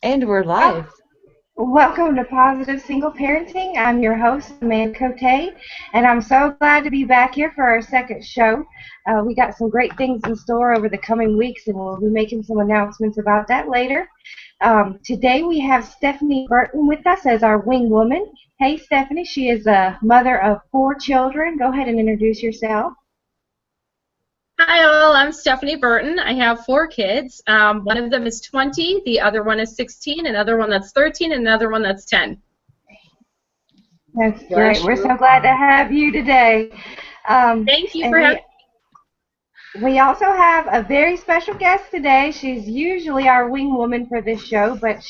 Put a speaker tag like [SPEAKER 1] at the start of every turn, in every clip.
[SPEAKER 1] And we're
[SPEAKER 2] Oh,
[SPEAKER 1] live.
[SPEAKER 2] welcome to Positive Single Parenting. I'm your host, Amanda Cote, and I'm so glad to be back here for our second show. We got some great things in store over the coming weeks, and we'll be making some announcements about that later. Today we have Stephanie Burton with us as our wing woman. Hey, Stephanie, she is a mother of four children. Go ahead and introduce yourself.
[SPEAKER 3] Hi all, I'm Stephanie Burton. I have four kids. One of them is 20, the other one is 16, another one that's 13, and another one that's 10.
[SPEAKER 2] That's great.
[SPEAKER 1] Bless
[SPEAKER 2] We're
[SPEAKER 1] you.
[SPEAKER 2] so glad to have you today.
[SPEAKER 3] Thank you
[SPEAKER 2] And
[SPEAKER 3] for having
[SPEAKER 2] we also have a very special guest today. She's usually our wing woman for this show, but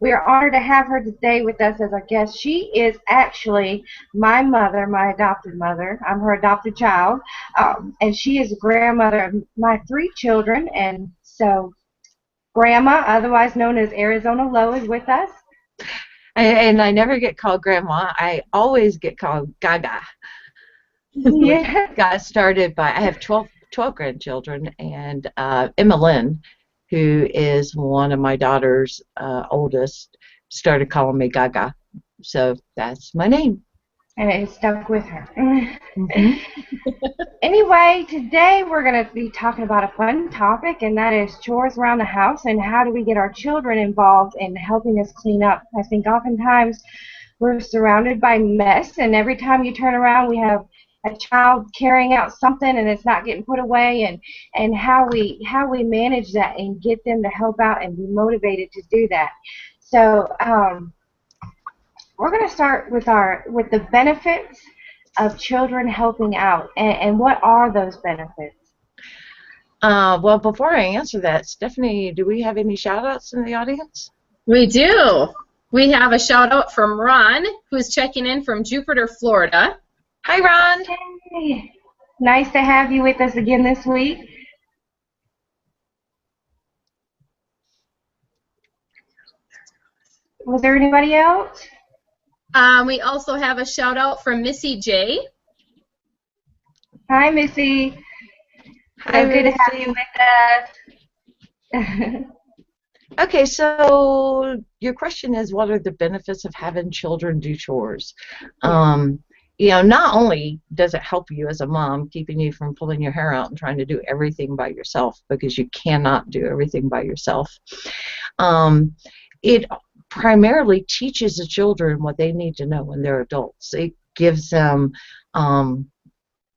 [SPEAKER 2] we are honored to have her today with us as our guest. She is actually my mother, my adopted mother. I'm her adopted child, and she is a grandmother of my three children. And so Grandma, otherwise known as Arizona Lowe, is with us.
[SPEAKER 1] And I never get called Grandma. I always get called Gaga, which
[SPEAKER 2] Yeah.
[SPEAKER 1] got started by, I have 12 grandchildren, and Emma Lynn, who is one of my daughter's oldest, started calling me Gaga. So that's my name.
[SPEAKER 2] And it stuck with her.
[SPEAKER 1] Hmm.
[SPEAKER 2] Anyway, today we're going to be talking about a fun topic, and that is chores around the house and how do we get our children involved in helping us clean up. I think oftentimes we're surrounded by mess, and every time you turn around, we have a child carrying out something and it's not getting put away, and how we manage that and get them to help out and be motivated to do that. So we're going to start with the benefits of children helping out, and what are those benefits?
[SPEAKER 1] Well, before I answer that, Stephanie, do we have any shout-outs in the audience?
[SPEAKER 3] We do. We have a shout out from Ron, who's checking in from Jupiter, Florida.
[SPEAKER 1] Hi, Ron.
[SPEAKER 2] Hey, nice to have you with us again this week. Was there anybody else?
[SPEAKER 3] We also have a shout out from Missy J.
[SPEAKER 2] Hi, Missy.
[SPEAKER 1] Hi,
[SPEAKER 2] So good to have you
[SPEAKER 1] Missy.
[SPEAKER 2] with us.
[SPEAKER 1] Okay, so your question is, what are the benefits of having children do chores? Um, not only does it help you as a mom, keeping you from pulling your hair out and trying to do everything by yourself, because you cannot do everything by yourself. It primarily teaches the children what they need to know when they're adults. It gives them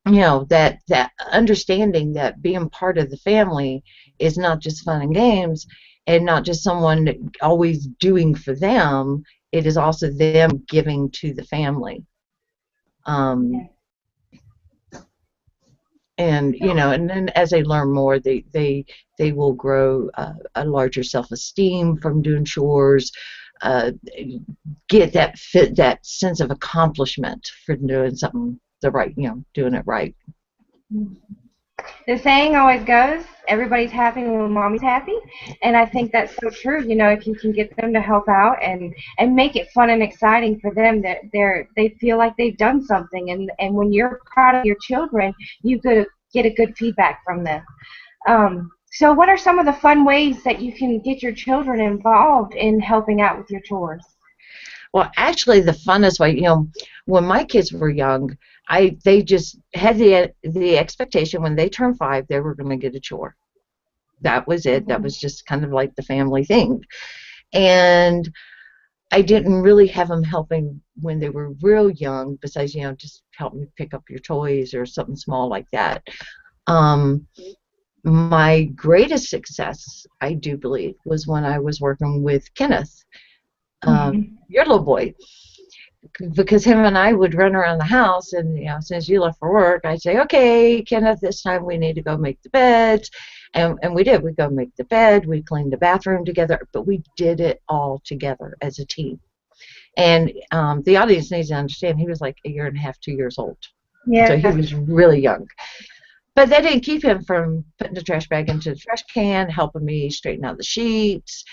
[SPEAKER 1] that understanding that being part of the family is not just fun and games, and not just someone always doing for them. It is also them giving to the family. um, and then as they learn more, they will grow a larger self-esteem from doing chores, uh, get that sense of accomplishment for doing something doing it right.
[SPEAKER 2] The saying always goes, everybody's happy when mommy's happy, and I think that's so true. If you can get them to help out and make it fun and exciting for them, that they feel like they've done something, and when you're proud of your children, you could get a good feedback from them. So what are some of the fun ways that you can get your children involved in helping out with your chores?
[SPEAKER 1] Well, actually, the funnest way, when my kids were young, they just had the expectation when they turned 5 they were going to get a chore. That was it. That was just kind of like the family thing. And I didn't really have them helping when they were real young, besides, just help me pick up your toys or something small like that. My greatest success, I do believe, was when I was working with Kenneth, your little boy, because him and I would run around the house, and as soon as you left for work, I'd say, "Okay, Kenneth, this time we need to go make the beds," and we did. We'd go make the bed, we cleaned the bathroom together, but we did it all together as a team. And the audience needs to understand, he was like a year and a half, 2 years old, so he
[SPEAKER 2] Yeah.
[SPEAKER 1] was really young. But that didn't keep him from putting the trash bag into the trash can, helping me straighten out the sheets.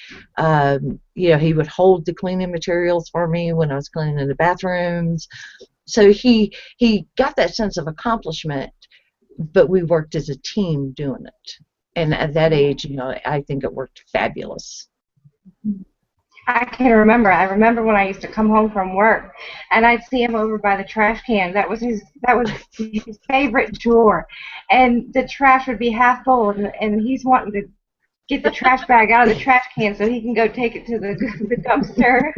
[SPEAKER 1] He would hold the cleaning materials for me when I was cleaning the bathrooms. So he got that sense of accomplishment, but we worked as a team doing it. And at that age, I think it worked fabulous.
[SPEAKER 2] I can remember. I remember when I used to come home from work, and I'd see him over by the trash can. That was his favorite chore, and the trash would be half full, and he's wanting to get the trash bag out of the trash can so he can go take it to the dumpster.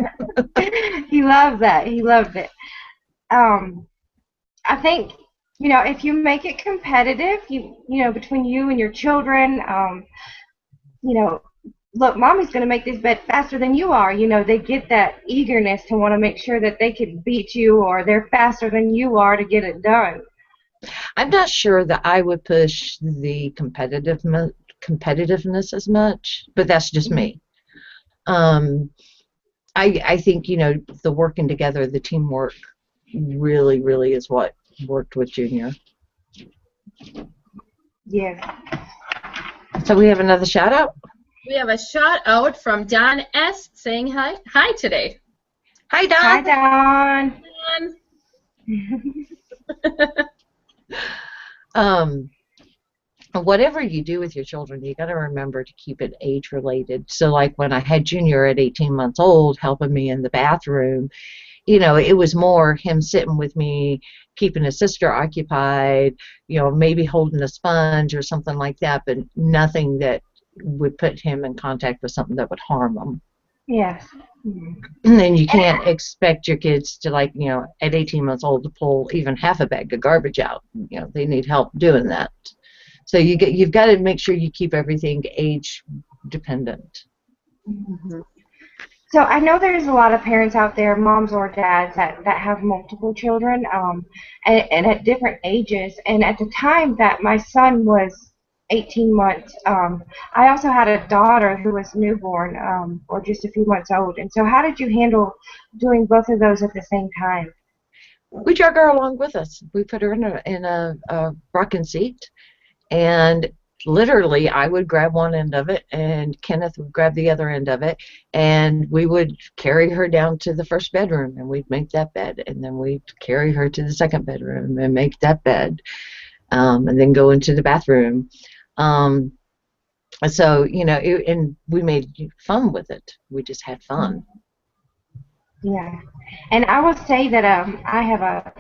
[SPEAKER 2] He loved that. He loved it. Um, I think if you make it competitive, between you and your children, you know, look, mommy's going to make this bed faster than you are. They get that eagerness to want to make sure that they can beat you or they're faster than you are to get it done.
[SPEAKER 1] I'm not sure that I would push the competitiveness as much, but that's just me. Um, I think, the working together, the teamwork really, really is what worked with Junior.
[SPEAKER 2] Yeah.
[SPEAKER 3] So we have another shout out? We have a shout out from Don S. saying hi today.
[SPEAKER 1] Hi, Don.
[SPEAKER 2] Hi,
[SPEAKER 1] Don. Whatever you do with your children, you got to remember to keep it age related. So like when I had Junior at 18 months old helping me in the bathroom, it was more him sitting with me, keeping his sister occupied, maybe holding a sponge or something like that, but nothing that would put him in contact with something that would harm him.
[SPEAKER 2] Yes.
[SPEAKER 1] And then you can't expect your kids to, at 18 months old to pull even half a bag of garbage out. They need help doing that. So you've got to make sure you keep everything age dependent.
[SPEAKER 2] Mm-hmm. So I know there's a lot of parents out there, moms or dads, that have multiple children, and at different ages. And at the time that my son was 18 months, I also had a daughter who was newborn, or just a few months old. And so how did you handle doing both of those at the same time?
[SPEAKER 1] We drug her along with us. We put her in a rocking seat, and literally I would grab one end of it and Kenneth would grab the other end of it, and we would carry her down to the first bedroom and we'd make that bed, and then we'd carry her to the second bedroom and make that bed, and then go into the bathroom. So and we made fun with it. We just had fun.
[SPEAKER 2] Yeah, and I will say that I have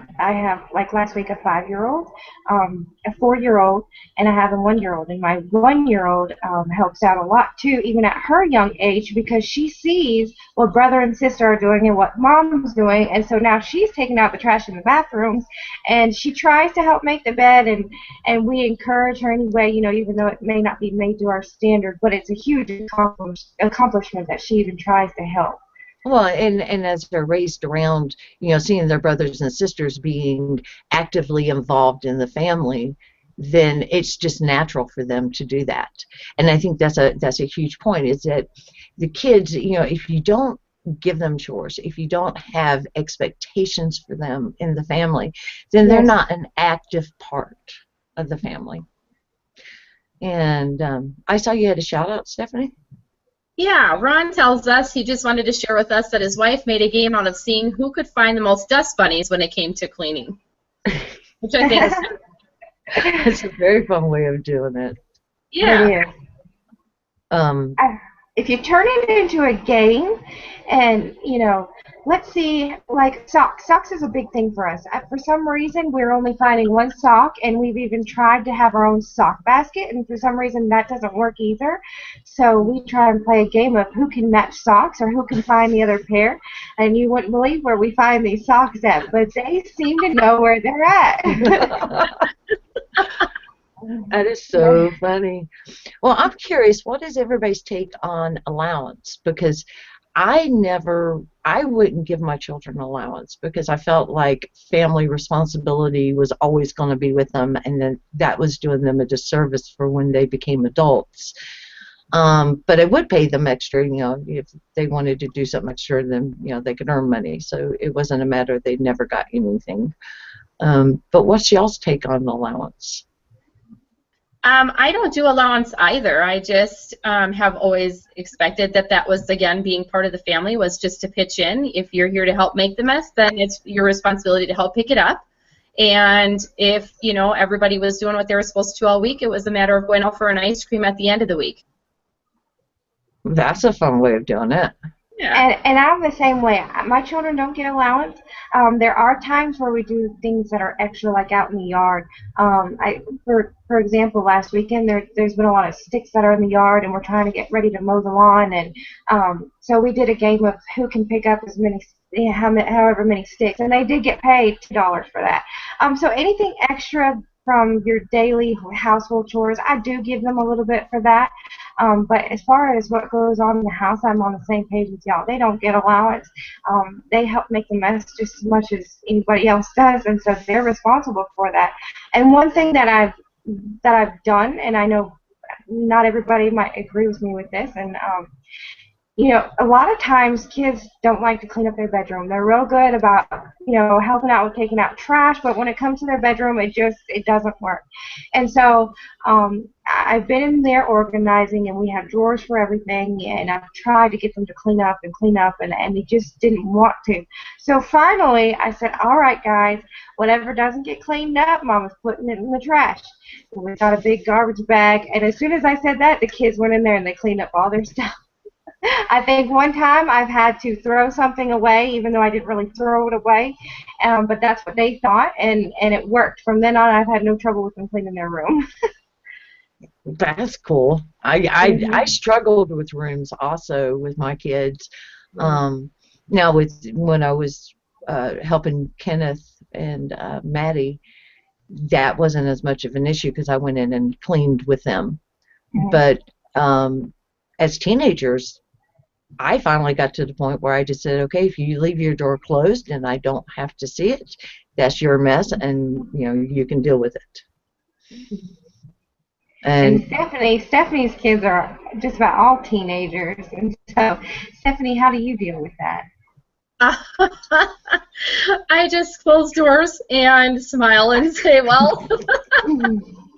[SPEAKER 2] like last week a 5-year-old, a 4-year-old, and I have a 1-year-old. And my 1-year-old helps out a lot too, even at her young age, because she sees what brother and sister are doing and what mom's doing, and so now she's taking out the trash in the bathrooms, and she tries to help make the bed, and we encourage her anyway, even though it may not be made to our standard, but it's a huge accomplishment that she even tries to help.
[SPEAKER 1] Well, and as they're raised around, seeing their brothers and sisters being actively involved in the family, then it's just natural for them to do that. And I think that's a huge point, is that the kids, if you don't give them chores, if you don't have expectations for them in the family, then they're not an active part of the family. And I saw you had a shout out, Stephanie.
[SPEAKER 3] Yeah, Ron tells us he just wanted to share with us that his wife made a game out of seeing who could find the most dust bunnies when it came to cleaning. Which I think is
[SPEAKER 1] it's a very fun way of doing it.
[SPEAKER 3] Yeah.
[SPEAKER 2] It is. If you turn it into a game, and let's see, like socks. Socks is a big thing for us. For some reason, we're only finding one sock, and we've even tried to have our own sock basket, and for some reason that doesn't work either. So we try and play a game of who can match socks or who can find the other pair, and you wouldn't believe where we find these socks at, but they seem to know where they're at.
[SPEAKER 1] That is so funny. Well, I'm curious, what is everybody's take on allowance? Because I wouldn't give my children allowance because I felt like family responsibility was always going to be with them, and then that was doing them a disservice for when they became adults. But I would pay them extra, if they wanted to do something extra, then, they could earn money. So it wasn't a matter they never got anything. But what's y'all's take on allowance?
[SPEAKER 3] I don't do allowance either. I just have always expected that was, again, being part of the family, was just to pitch in. If you're here to help make the mess, then it's your responsibility to help pick it up. And if, everybody was doing what they were supposed to all week, it was a matter of going out for an ice cream at the end of the week.
[SPEAKER 1] That's a fun way of doing it.
[SPEAKER 3] Yeah.
[SPEAKER 2] And I'm the same way. My children don't get allowance. There are times where we do things that are extra, like out in the yard. For example, last weekend there's been a lot of sticks that are in the yard, and we're trying to get ready to mow the lawn, and so we did a game of who can pick up as many, however many sticks, and they did get paid $2 for that. So anything extra from your daily household chores, I do give them a little bit for that. But as far as what goes on in the house, I'm on the same page with y'all. They don't get allowance. They help make the mess just as much as anybody else does, and so they're responsible for that. And one thing that I've done, and I know not everybody might agree with me with this, and a lot of times kids don't like to clean up their bedroom. They're real good about, helping out with taking out trash, but when it comes to their bedroom, it doesn't work. And so I've been in there organizing, and we have drawers for everything, and I've tried to get them to clean up, and they just didn't want to. So finally, I said, all right, guys, whatever doesn't get cleaned up, Mama's putting it in the trash. And we got a big garbage bag, and as soon as I said that, the kids went in there and they cleaned up all their stuff. I think one time I've had to throw something away, even though I didn't really throw it away, but that's what they thought, and it worked. From then on, I've had no trouble with them cleaning their room.
[SPEAKER 1] That's cool. I
[SPEAKER 2] Mhm.
[SPEAKER 1] struggled with rooms also with my kids. Now when I was helping Kenneth and Maddie, that wasn't as much of an issue because I went in and cleaned with them.
[SPEAKER 2] Mhm.
[SPEAKER 1] But as teenagers, I finally got to the point where I just said, okay, if you leave your door closed and I don't have to see it, that's your mess, and you can deal with it.
[SPEAKER 2] And
[SPEAKER 1] And
[SPEAKER 2] Stephanie's kids are just about all teenagers, and so Stephanie, how do you deal with that?
[SPEAKER 3] I just close doors and smile and say, well,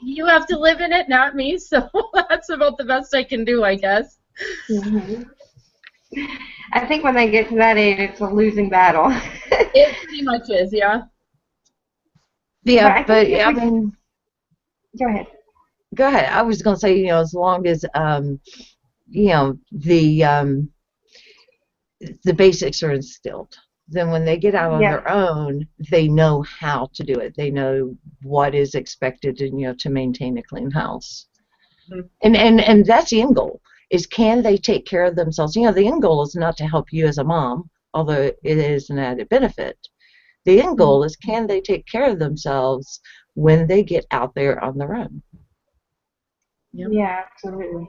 [SPEAKER 3] you have to live in it, not me. So that's about the best I can do, I guess.
[SPEAKER 2] Mhm. I think when they get to that age, it's a losing battle.
[SPEAKER 3] It pretty much is, yeah.
[SPEAKER 2] But
[SPEAKER 1] yeah,
[SPEAKER 2] I
[SPEAKER 1] but
[SPEAKER 2] think if
[SPEAKER 1] I
[SPEAKER 2] we
[SPEAKER 1] mean,
[SPEAKER 2] go ahead.
[SPEAKER 1] go ahead. I was going to say, as long as you know the um, the basics are instilled, then when they get out on
[SPEAKER 2] Yeah.
[SPEAKER 1] their own, they know how to do it. They know what is expected, and to maintain a clean house.
[SPEAKER 3] Mhm.
[SPEAKER 1] And that's the end goal. Is can they take care of themselves? The end goal is not to help you as a mom, although it is an added benefit. The end goal is can they take care of themselves when they get out there on their own.
[SPEAKER 3] Yep.
[SPEAKER 2] Yeah, absolutely.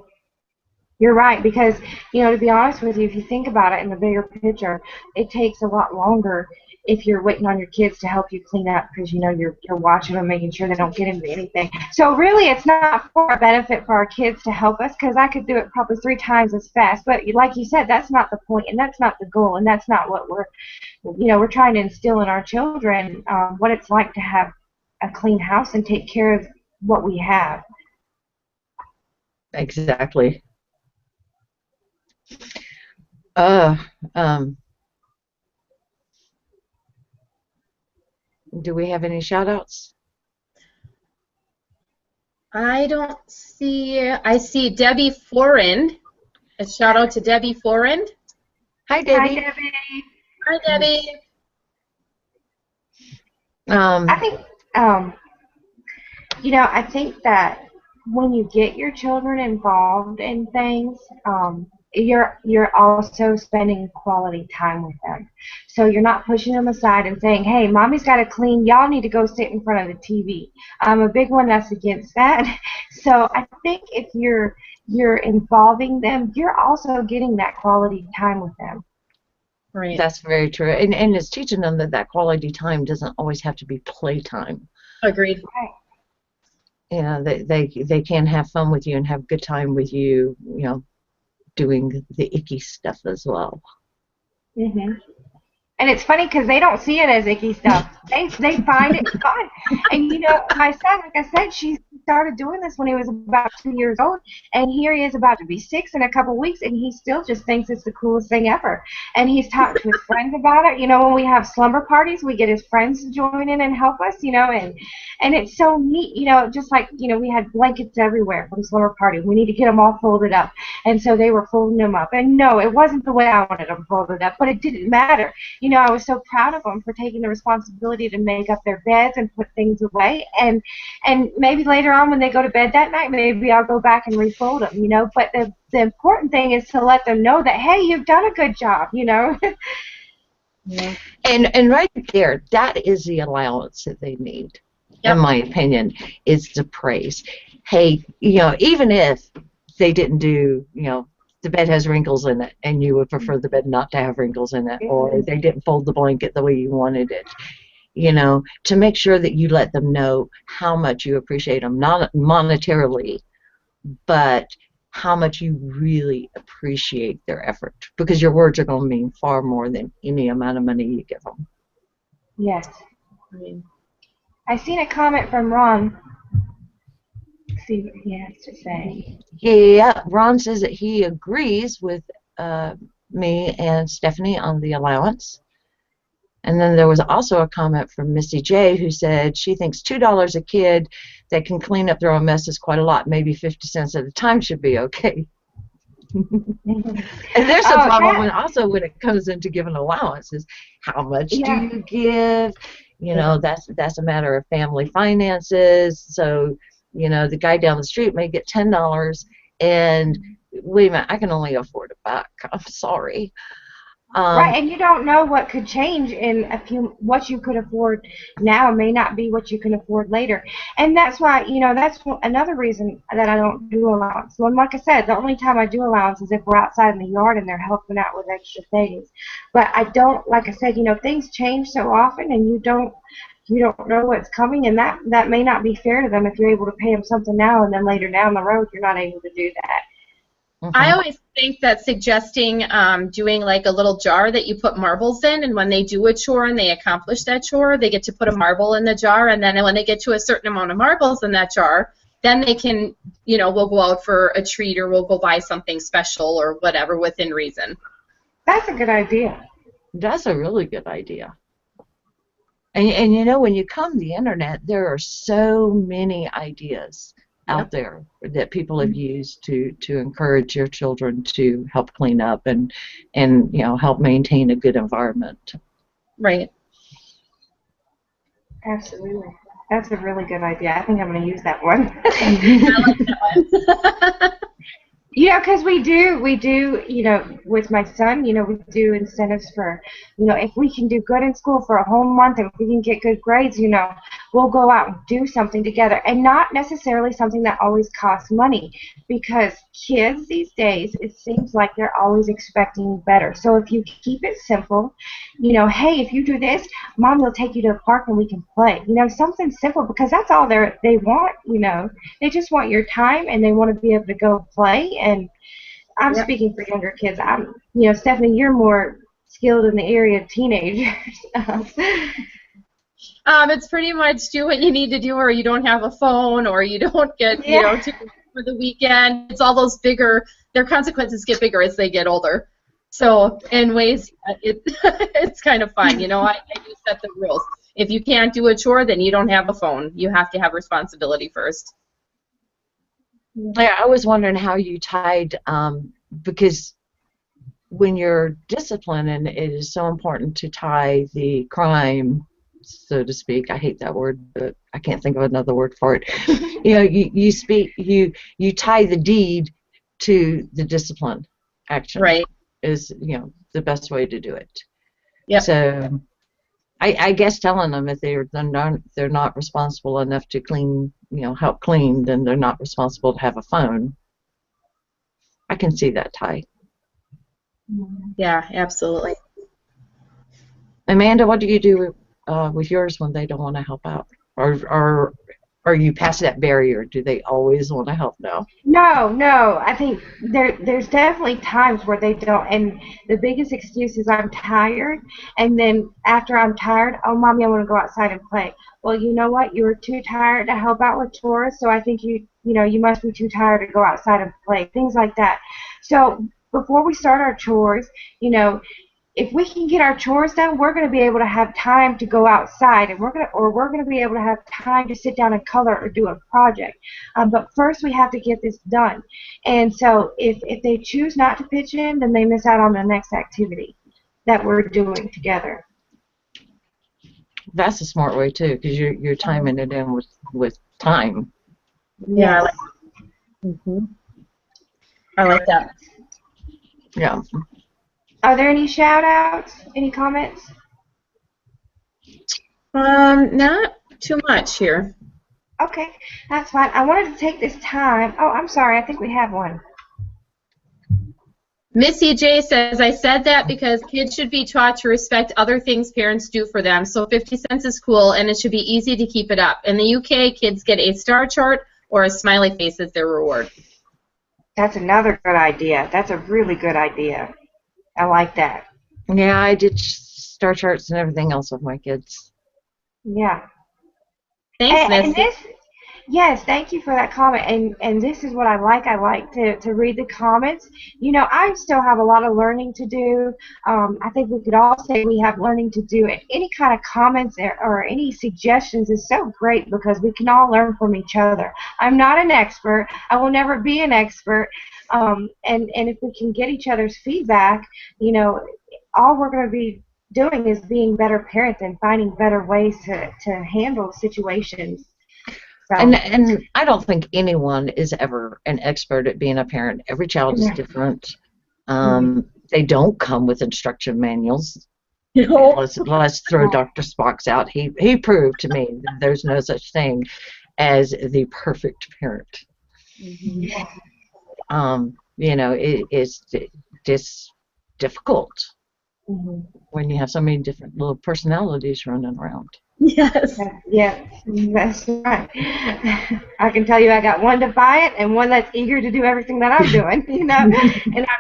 [SPEAKER 2] You're right, because to be honest with you, if you think about it in the bigger picture, it takes a lot longer if you're waiting on your kids to help you clean up because you're watching them, making sure they don't get into anything. So really, it's not for a benefit for our kids to help us because I could do it probably 3 times as fast. But like you said, that's not the point, and that's not the goal, and that's not what we're trying to instill in our children what it's like to have a clean house and take care of what we have.
[SPEAKER 1] Exactly. Uh, um, do we have any shout outs?
[SPEAKER 3] I don't see, I see Debbie Forend. A shout out to Debbie Forend.
[SPEAKER 1] Hi,
[SPEAKER 2] Hi,
[SPEAKER 1] Debbie.
[SPEAKER 2] Debbie.
[SPEAKER 3] Hi, Debbie.
[SPEAKER 2] I
[SPEAKER 1] Um,
[SPEAKER 2] think I think that when you get your children involved in things, you're also spending quality time with them. So you're not pushing them aside and saying, "Hey, mommy's got to clean. Y'all need to go sit in front of the TV." I'm a big one that's against that. So I think if you're involving them, you're also getting that quality time with them.
[SPEAKER 3] Right.
[SPEAKER 1] that's very true. And it's teaching them that quality time doesn't always have to be playtime.
[SPEAKER 3] Agreed.
[SPEAKER 2] Right.
[SPEAKER 1] They can have fun with you and have a good time with you, doing the icky stuff as well.
[SPEAKER 2] Mhm. And it's funny because they don't see it as icky stuff. They find it fun. And you know, my son, like I said, she started doing this when he was about 2 years old, and here he is about to be 6 in a couple weeks, and he still just thinks it's the coolest thing ever. And he's talked to his friends about it. You know, when we have slumber parties, we get his friends to join in and help us. You know, and it's so neat. You know, just like we had blankets everywhere from slumber party. We need to get them all folded up, and so they were folding them up. And no, it wasn't the way I wanted them folded up, but it didn't matter. You know, I was so proud of them for taking the responsibility to make up their beds and put things away. And maybe later on when they go to bed that night, maybe I'll go back and refold them, you know. But the important thing is to let them know that, hey, you've done a good job, you know.
[SPEAKER 1] Yeah. And right there, that is the allowance that they need, in my opinion, is the praise. Hey, you know, even if they didn't do, you know, the bed has wrinkles in it, and you would prefer the bed not to have wrinkles in it, or they didn't fold the blanket the way you wanted it, you know, to make sure that you let them know how much you appreciate them, not monetarily, but how much you really appreciate their effort, because your words are going to mean far more than any amount of money you give them.
[SPEAKER 2] Yes. I seen a comment from Ron. Let's see what he has to say.
[SPEAKER 1] Yeah, Ron says that he agrees with me and Stephanie on the allowance. And then there was also a comment from Missy J, who said she thinks $2 a kid that can clean up their own mess is quite a lot. Maybe 50 cents at a time should be okay. And there's a problem when it comes into giving allowances. How much do you give? You know, that's a matter of family finances. So, you know, the guy down the street may get $10, and wait a minute, I can only afford $1. I'm sorry.
[SPEAKER 2] Right, and you don't know what could change in a few. What you could afford now may not be what you can afford later, and that's why, you know, that's another reason that I don't do allowance. Well, like I said, the only time I do allowance is if we're outside in the yard and they're helping out with extra things. But I don't, like I said, you know, things change so often, and you don't know what's coming, and that may not be fair to them if you're able to pay them something now and then later down the road you're not able to do that.
[SPEAKER 3] I always think that suggesting doing like a little jar that you put marbles in, and when they do a chore and they accomplish that chore, they get to put a marble in the jar, and then when they get to a certain amount of marbles in that jar, then they can, you know, we'll go out for a treat, or we'll go buy something special or whatever within reason.
[SPEAKER 2] That's a good idea.
[SPEAKER 1] That's a really good idea. And you know, when you come to the internet, there are so many ideas out there that people have used to encourage your children to help clean up and you know, help maintain a good environment.
[SPEAKER 3] Right.
[SPEAKER 2] Absolutely. That's a really good idea. I think I'm going to use that one.
[SPEAKER 3] I like that one.
[SPEAKER 2] You know, because we do, you know, with my son, you know, we do incentives for, you know, if we can do good in school for a whole month and if we can get good grades, you know, we'll go out and do something together. And not necessarily something that always costs money, because kids these days, it seems like they're always expecting better. So if you keep it simple, you know, hey, if you do this, Mom will take you to a park and we can play. You know, something simple, because that's all they want, you know. They just want your time, and they want to be able to go play. And I'm speaking for younger kids. You know, Stephanie, you're more skilled in the area of teenagers.
[SPEAKER 3] It's pretty much do what you need to do, or you don't have a phone, or you don't get, you know, to for the weekend. It's all those bigger, their consequences get bigger as they get older. So in ways, it's kind of fun. You know, I do set the rules. If you can't do a chore, then you don't have a phone. You have to have responsibility first.
[SPEAKER 1] Yeah, I was wondering how you tied, because when you're disciplining, it is so important to tie the crime, so to speak. I hate that word, but I can't think of another word for it. You know, you tie the deed to the discipline action.
[SPEAKER 3] Right.
[SPEAKER 1] Is, you know, the best way to do it.
[SPEAKER 3] Yeah.
[SPEAKER 1] So I guess telling them if they're not responsible enough to clean, you know, help clean, then they're not responsible to have a phone. I can see that tie.
[SPEAKER 3] Yeah, absolutely.
[SPEAKER 1] Amanda, what do you do with yours when they don't want to help out, or Or you pass that barrier? Do they always want to help now?
[SPEAKER 2] No, no. I think there's definitely times where they don't, and the biggest excuse is I'm tired, and then after I'm tired, oh, mommy, I want to go outside and play. Well, you know what? You were too tired to help out with chores, so I think you must be too tired to go outside and play. Things like that. So before we start our chores, if we can get our chores done, we're going to be able to have time to go outside, and we're going to be able to have time to sit down and color or do a project. But first, we have to get this done. And so, if they choose not to pitch in, then they miss out on the next activity that we're doing together.
[SPEAKER 1] That's a smart way too, because you're timing it in with time.
[SPEAKER 3] Yeah. I like that.
[SPEAKER 1] Yeah.
[SPEAKER 2] Are there any shout-outs? Any comments?
[SPEAKER 3] Not too much here.
[SPEAKER 2] Okay, that's fine. I wanted to take this time. Oh, I'm sorry. I think we have one.
[SPEAKER 3] Missy J says, I said that because kids should be taught to respect other things parents do for them. So 50 cents is cool, and it should be easy to keep it up. In the UK, kids get a star chart or a smiley face as their reward.
[SPEAKER 2] That's another good idea. That's a really good idea. I like that.
[SPEAKER 1] Yeah, I did star charts and everything else with my kids.
[SPEAKER 2] Yeah.
[SPEAKER 3] Thanks, Missy.
[SPEAKER 2] Yes, thank you for that comment. And this is what I like. I like to read the comments. I still have a lot of learning to do. I think we could all say we have learning to do. And any kind of comments or any suggestions is so great because we can all learn from each other. I'm not an expert. I will never be an expert. And if we can get each other's feedback, all we're going to be doing is being better parents and finding better ways to handle situations. So.
[SPEAKER 1] And I don't think anyone is ever an expert at being a parent. Every child is different. They don't come with instruction manuals. Let's throw Dr. Spock's out. He proved to me that there's no such thing as the perfect parent. It's just difficult when you have so many different little personalities running around.
[SPEAKER 3] Yes.
[SPEAKER 2] Yeah, that's right. I can tell you I got one defiant and one that's eager to do everything that I'm doing, and I'm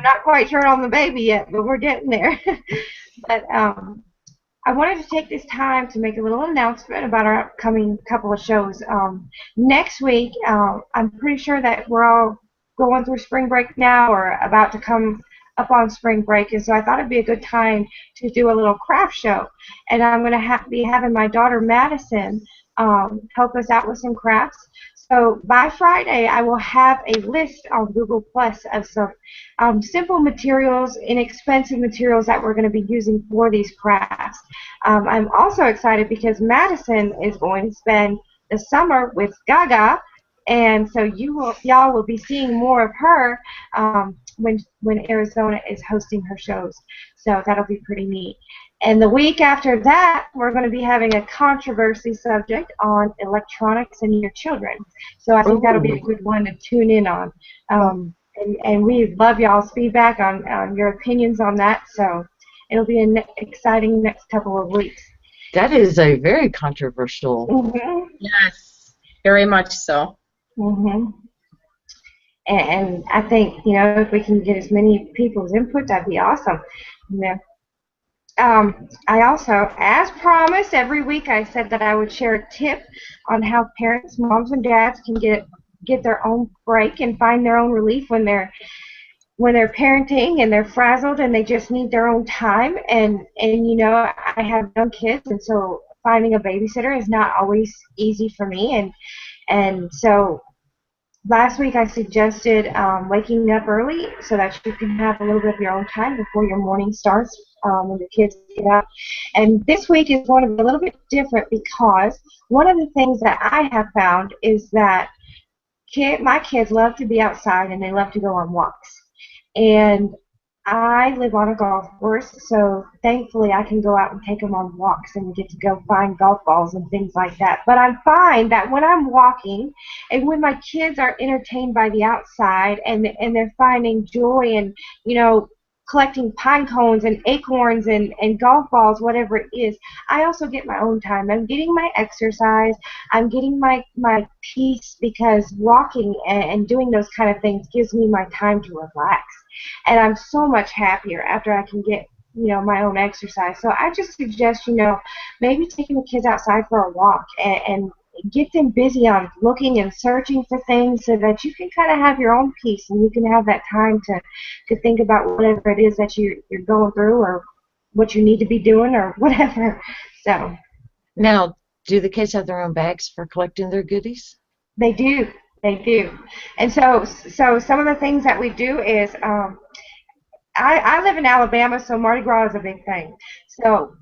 [SPEAKER 2] not quite sure on the baby yet, but we're getting there. But I wanted to take this time to make a little announcement about our upcoming couple of shows. Next week, I'm pretty sure that we're all going through spring break now or about to come up on spring break, and so I thought it'd be a good time to do a little craft show. And I'm going to be having my daughter Madison help us out with some crafts. So by Friday, I will have a list on Google Plus of some simple materials, inexpensive materials that we're going to be using for these crafts. I'm also excited because Madison is going to spend the summer with Gaga, and so y'all will be seeing more of her when Arizona is hosting her shows. So that'll be pretty neat. And the week after that, we're going to be having a controversy subject on electronics and your children. So I think that'll be a good one to tune in on. And we love y'all's feedback on your opinions on that. So it'll be an exciting next couple of weeks.
[SPEAKER 1] That is a very controversial.
[SPEAKER 3] Yes, very much so.
[SPEAKER 2] And I think, if we can get as many people's input, that'd be awesome. I also, as promised, every week I said that I would share a tip on how parents, moms and dads, can get their own break and find their own relief when they're parenting and they're frazzled and they just need their own time. And I have young kids, and so finding a babysitter is not always easy for me. And so last week I suggested waking up early so that you can have a little bit of your own time before your morning starts when the kids get up. And this week is going to be a little bit different because one of the things that I have found is that my kids love to be outside and they love to go on walks. And I live on a golf course, so thankfully I can go out and take them on walks and get to go find golf balls and things like that. But I find that when I'm walking and when my kids are entertained by the outside and they're finding joy and, collecting pine cones and acorns and golf balls, whatever it is, I also get my own time. I'm getting my exercise. I'm getting my peace, because walking and doing those kind of things gives me my time to relax. And I'm so much happier after I can get, my own exercise. So I just suggest, maybe taking the kids outside for a walk and get them busy on looking and searching for things, so that you can kind of have your own peace and you can have that time to think about whatever it is that you're going through, or what you need to be doing, or whatever. So
[SPEAKER 1] Now, do the kids have their own bags for collecting their goodies?
[SPEAKER 2] they do. They do. And so some of the things that we do is, I live in Alabama, so Mardi Gras is a big thing. So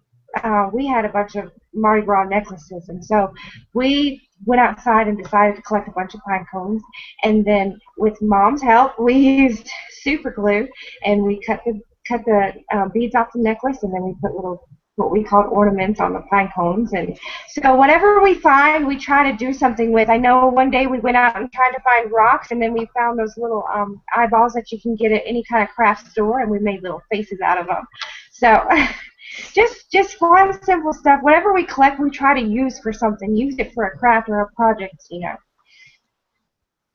[SPEAKER 2] we had a bunch of Mardi Gras necklaces, and so we went outside and decided to collect a bunch of pine cones. And then, with Mom's help, we used super glue, and we cut the beads off the necklace, and then we put little, what we called, ornaments on the pine cones. And so whatever we find, we try to do something with. I know one day we went out and tried to find rocks, and then we found those little eyeballs that you can get at any kind of craft store, and we made little faces out of them. So just fun, simple stuff. Whatever we collect, we try to use for something. Use it for a craft or a project,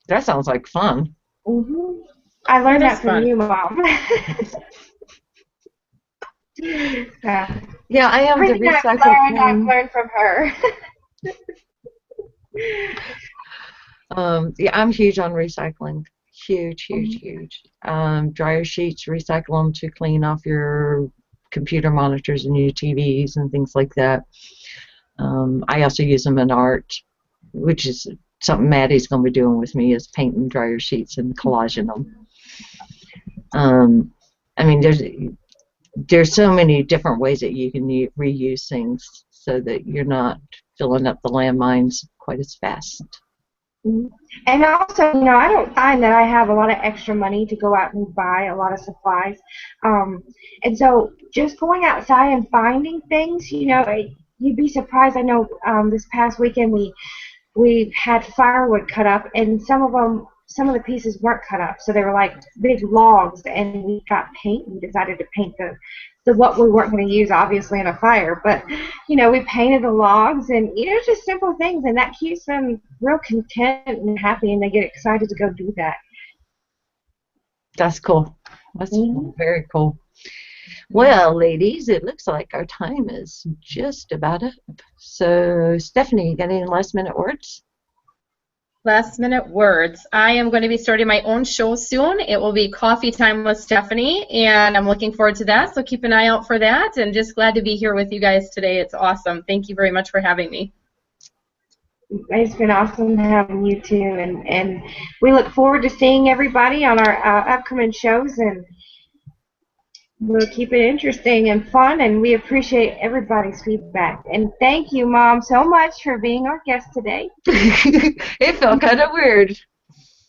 [SPEAKER 1] That sounds like fun.
[SPEAKER 2] Mhm. I learned that from you, Mom.
[SPEAKER 1] Yeah, I am the
[SPEAKER 2] Everything I've learned from her.
[SPEAKER 1] Yeah, I'm huge on recycling. Huge. Dryer sheets, recycle them to clean off your computer monitors and your TVs and things like that. I also use them in art, which is something Maddie's going to be doing with me, is painting dryer sheets and collaging them. I mean, there's so many different ways that you can reuse things, so that you're not filling up the landmines quite as fast.
[SPEAKER 2] And also, I don't find that I have a lot of extra money to go out and buy a lot of supplies. And so just going outside and finding things, you'd be surprised. I know this past weekend we had firewood cut up, and some of the pieces weren't cut up, so they were like big logs, and we got paint. We decided to paint the what we weren't going to use, obviously, in a fire, but we painted the logs, and just simple things, and that keeps them real content and happy, and they get excited to go do that.
[SPEAKER 1] That's cool. That's very cool. Well, ladies, it looks like our time is just about up. So, Stephanie, you got any last-minute words?
[SPEAKER 3] Last-minute words. I am going to be starting my own show soon. It will be Coffee Time with Stephanie, and I'm looking forward to that, so keep an eye out for that, and just glad to be here with you guys today. It's awesome. Thank you very much for having me.
[SPEAKER 2] It's been awesome having you, too, and we look forward to seeing everybody on our upcoming shows, and we'll keep it interesting and fun, and we appreciate everybody's feedback. And thank you, Mom, so much for being our guest today.
[SPEAKER 1] It felt kind of weird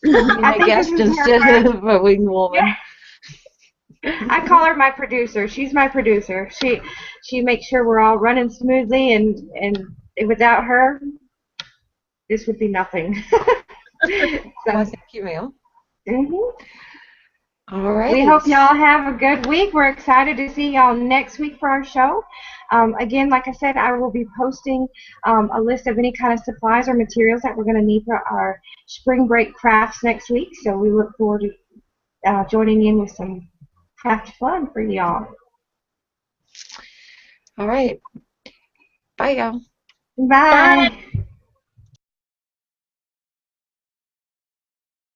[SPEAKER 1] being a guest instead of a wing woman.
[SPEAKER 2] Yeah. I call her my producer. She's my producer. She makes sure we're all running smoothly, and without her, this would be nothing.
[SPEAKER 1] Well, thank you, ma'am. All right.
[SPEAKER 2] We hope y'all have a good week. We're excited to see y'all next week for our show. Again, like I said, I will be posting a list of any kind of supplies or materials that we're going to need for our spring break crafts next week. So we look forward to joining in with some craft fun for y'all.
[SPEAKER 1] All right. Bye, y'all.
[SPEAKER 2] Bye.